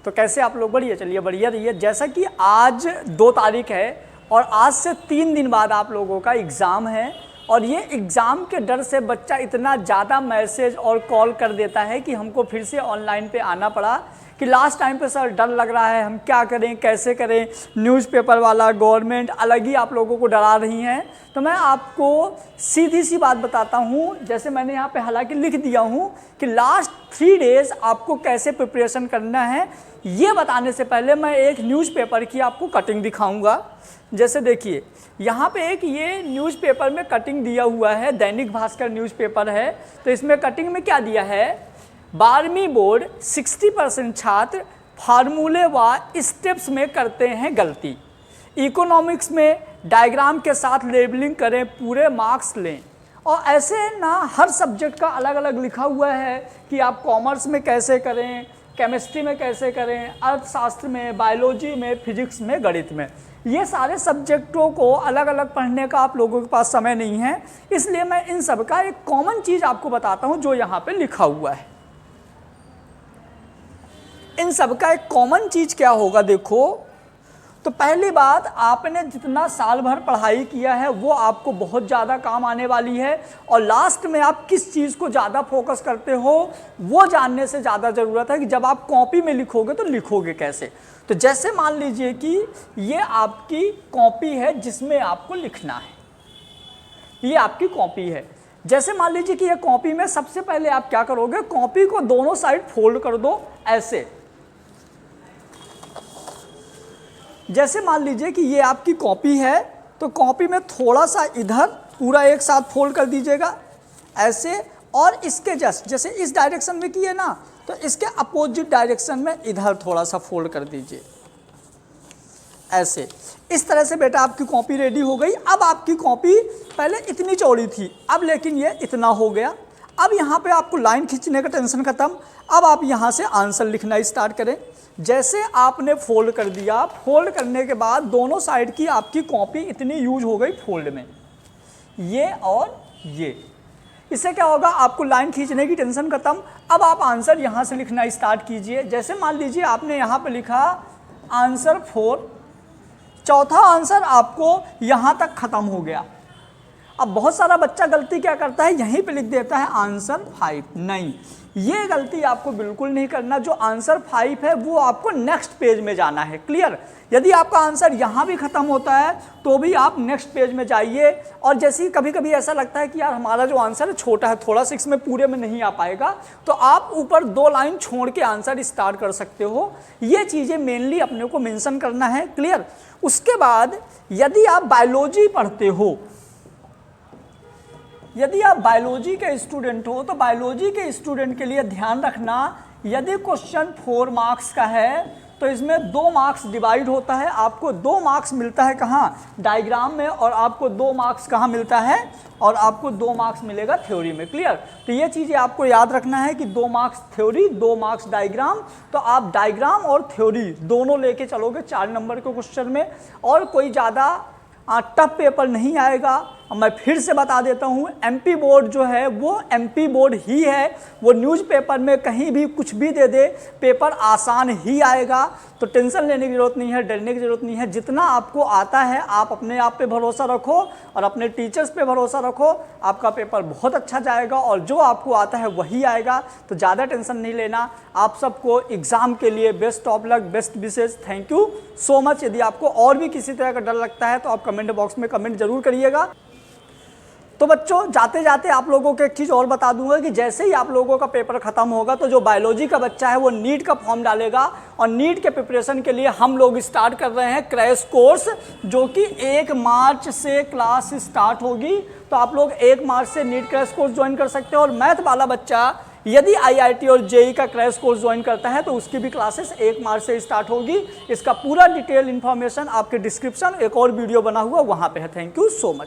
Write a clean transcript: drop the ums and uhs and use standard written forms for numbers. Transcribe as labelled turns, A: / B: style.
A: तो कैसे आप लोग? बढ़िया, चलिए बढ़िया रहिए। जैसा कि आज 2 तारीख है और आज से 3 दिन बाद आप लोगों का एग्ज़ाम है, और ये एग्ज़ाम के डर से बच्चा इतना ज़्यादा मैसेज और कॉल कर देता है कि हमको फिर से ऑनलाइन पे आना पड़ा कि लास्ट टाइम पे सर डर लग रहा है, हम क्या करें, कैसे करें। न्यूज़पेपर वाला, गवर्नमेंट अलग ही आप लोगों को डरा रही हैं। तो मैं आपको सीधी सी बात बताता हूँ, जैसे मैंने यहाँ पे हालांकि लिख दिया हूँ कि लास्ट 3 डेज़ आपको कैसे प्रिपरेशन करना है। ये बताने से पहले मैं एक न्यूज़पेपर की आपको कटिंग दिखाऊँगा। जैसे देखिए यहाँ पे एक ये न्यूज़पेपर में कटिंग दिया हुआ है, दैनिक भास्कर न्यूज़पेपर है। तो इसमें कटिंग में क्या दिया है, 12वीं बोर्ड 60% छात्र फार्मूले व स्टेप्स में करते हैं गलती। इकोनॉमिक्स में डायग्राम के साथ लेबलिंग करें, पूरे मार्क्स लें। और ऐसे ना हर सब्जेक्ट का अलग अलग लिखा हुआ है कि आप कॉमर्स में कैसे करें, केमिस्ट्री में कैसे करें, अर्थशास्त्र में, बायोलॉजी में, फिजिक्स में, गणित में। ये सारे सब्जेक्टों को अलग अलग पढ़ने का आप लोगों के पास समय नहीं है, इसलिए मैं इन सब का एक कॉमन चीज़ आपको बताता हूँ जो यहाँ पे लिखा हुआ है। इन सब का एक कॉमन चीज़ क्या होगा, देखो। तो पहली बात, आपने जितना साल भर पढ़ाई किया है वो आपको बहुत ज़्यादा काम आने वाली है, और लास्ट में आप किस चीज़ को ज़्यादा फोकस करते हो वो जानने से ज़्यादा ज़रूरत है कि जब आप कॉपी में लिखोगे तो लिखोगे कैसे। तो जैसे मान लीजिए कि ये आपकी कॉपी है जिसमें आपको लिखना है, ये आपकी कॉपी है। जैसे मान लीजिए कि ये कॉपी में सबसे पहले आप क्या करोगे, कॉपी को दोनों साइड फोल्ड कर दो ऐसे। जैसे मान लीजिए कि ये आपकी कॉपी है, तो कॉपी में थोड़ा सा इधर पूरा एक साथ फोल्ड कर दीजिएगा ऐसे, और इसके जैसे इस डायरेक्शन में किए ना, तो इसके अपोजिट डायरेक्शन में इधर थोड़ा सा फोल्ड कर दीजिए ऐसे। इस तरह से बेटा आपकी कॉपी रेडी हो गई। अब आपकी कॉपी पहले इतनी चौड़ी थी, अब लेकिन ये इतना हो गया। अब यहाँ पे आपको लाइन खींचने का टेंशन खत्म। अब आप यहाँ से आंसर लिखना स्टार्ट करें। जैसे आपने फोल्ड कर दिया, फोल्ड करने के बाद दोनों साइड की आपकी कॉपी इतनी यूज हो गई फोल्ड में, ये और ये। इससे क्या होगा, आपको लाइन खींचने की टेंशन खत्म। अब आप आंसर यहाँ से लिखना स्टार्ट कीजिए। जैसे मान लीजिए आपने यहाँ पे लिखा आंसर 4, चौथा आंसर आपको यहाँ तक खत्म हो गया। अब बहुत सारा बच्चा गलती क्या करता है, यहीं पे लिख देता है आंसर 5। नहीं, ये गलती आपको बिल्कुल नहीं करना। जो आंसर 5 है वो आपको नेक्स्ट पेज में जाना है। क्लियर? यदि आपका आंसर यहाँ भी ख़त्म होता है तो भी आप नेक्स्ट पेज में जाइए। और जैसे कभी कभी ऐसा लगता है कि यार हमारा जो आंसर है छोटा है, थोड़ा सा इसमें पूरे में नहीं आ पाएगा, तो आप ऊपर 2 लाइन छोड़ के आंसर स्टार्ट कर सकते हो। ये चीज़ें मेनली अपने को मेंशन करना है। क्लियर? उसके बाद यदि आप बायोलॉजी पढ़ते हो, यदि आप बायोलॉजी के स्टूडेंट हो, तो बायोलॉजी के स्टूडेंट के लिए ध्यान रखना, यदि क्वेश्चन 4 मार्क्स का है तो इसमें 2 मार्क्स डिवाइड होता है। आपको 2 मार्क्स मिलता है कहाँ, डायग्राम में, और आपको 2 मार्क्स कहाँ मिलता है, और आपको 2 मार्क्स मिलेगा थ्योरी में। क्लियर? तो ये चीज़ें आपको याद रखना है कि 2 मार्क्स थ्योरी, 2 मार्क्स डायग्राम। तो आप डायग्राम और थ्योरी दोनों लेके चलोगे 4 नंबर के क्वेश्चन में, और कोई ज़्यादा टफ पेपर नहीं आएगा। मैं फिर से बता देता हूँ, एमपी बोर्ड जो है वो एमपी बोर्ड ही है। वो न्यूज़पेपर में कहीं भी कुछ भी दे दे, पेपर आसान ही आएगा। तो टेंशन लेने की ज़रूरत नहीं है, डरने की ज़रूरत नहीं है। जितना आपको आता है आप अपने आप पे भरोसा रखो और अपने टीचर्स पे भरोसा रखो, आपका पेपर बहुत अच्छा जाएगा और जो आपको आता है वही आएगा। तो ज़्यादा टेंशन नहीं लेना। आप सबको एग्ज़ाम के लिए best of luck, best wishes. Thank you so much. यदि आपको और भी किसी तरह का डर लगता है तो आप कमेंट बॉक्स में कमेंट जरूर करिएगा। तो बच्चों, जाते जाते आप लोगों को एक चीज़ और बता दूंगा कि जैसे ही आप लोगों का पेपर ख़त्म होगा तो जो बायोलॉजी का बच्चा है वो नीट का फॉर्म डालेगा, और नीट के प्रिपरेशन के लिए हम लोग स्टार्ट कर रहे हैं क्रैश कोर्स, जो कि 1 मार्च से क्लास स्टार्ट होगी। तो आप लोग 1 मार्च से नीट क्रैश कोर्स ज्वाइन कर सकते हो। और मैथ वाला बच्चा यदि आईआईटी और जेई का क्रैश कोर्स ज्वाइन करता है तो उसकी भी क्लासेस 1 मार्च से स्टार्ट होगी। इसका पूरा डिटेल इन्फॉर्मेशन आपके डिस्क्रिप्शन एक और वीडियो बना हुआ वहाँ पे है। Thank you so much.